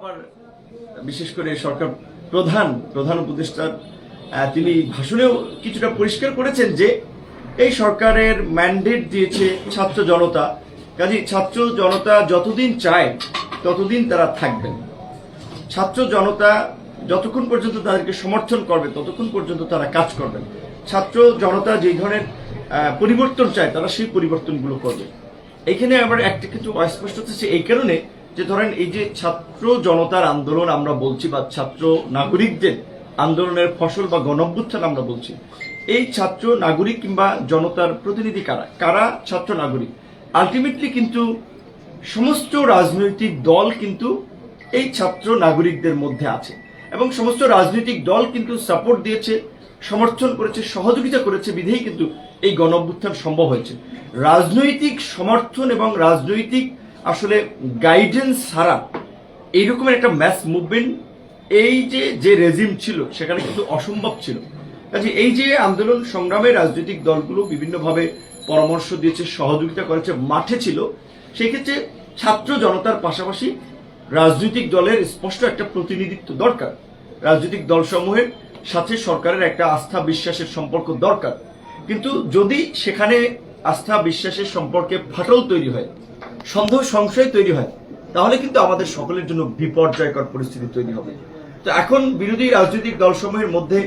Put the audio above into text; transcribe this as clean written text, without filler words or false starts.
আবার বিশেষ করে সরকার প্রধান উপদেষ্টা তিনি ভাষণেও কিছুটা পরিষ্কার করেছেন যে এই সরকারের ম্যান্ডেট দিয়েছে ছাত্র জনতা, কাজে ছাত্র জনতা যতদিন চায় ততদিন তারা থাকবেন। ছাত্র জনতা যতক্ষণ পর্যন্ত তাদেরকে সমর্থন করবে ততক্ষণ পর্যন্ত তারা কাজ করবেন। ছাত্র জনতা যে ধরনের পরিবর্তন চায় তারা সেই পরিবর্তনগুলো করবে। এখানে আবার একটা কিছু অস্পষ্ট হচ্ছে এই কারণে যে ধরেন এই যে ছাত্র জনতার আন্দোলন আমরা বলছি বা ছাত্র নাগরিকদের আন্দোলনের ফসল বা গণঅভ্যুত্থান আমরা বলছি, এই ছাত্র নাগরিক কিংবা জনতার প্রতিনিধি কারা ছাত্র নাগরিক, আলটিমেটলি কিন্তু সমস্ত রাজনৈতিক দল কিন্তু এই ছাত্র নাগরিকদের মধ্যে আছে এবং সমস্ত রাজনৈতিক দল কিন্তু সাপোর্ট দিয়েছে, সমর্থন করেছে, সহযোগিতা করেছে, বিধেই কিন্তু এই গণঅভ্যুত্থান সম্ভব হয়েছে। রাজনৈতিক সমর্থন এবং রাজনৈতিক আসলে গাইডেন্স ছাড়া এইরকমের একটা ম্যাস মুভমেন্ট এই যে রেজিম ছিল সেখানে কিন্তু অসম্ভব ছিল। কাজে এই যে আন্দোলন সংগ্রামে রাজনৈতিক দলগুলো বিভিন্নভাবে পরামর্শ দিয়েছে, সহযোগিতা করেছে, মাঠে ছিল, সেই ক্ষেত্রে ছাত্র জনতার পাশাপাশি রাজনৈতিক দলের স্পষ্ট একটা প্রতিনিধিত্ব দরকার। রাজনৈতিক দলসমূহের সাথে সরকারের একটা আস্থা বিশ্বাসের সম্পর্ক দরকার। কিন্তু যদি সেখানে আস্থা বিশ্বাসের সম্পর্কে ফাটল তৈরি হয়, সন্দেহ সংশয় তৈরি হয়, তাহলে কিন্তু আমাদের সকলের জন্য বিপর্যয়কর পরিস্থিতি তৈরি হবে। তো এখন বিরোধী রাজনৈতিক দলসমূহের মধ্যে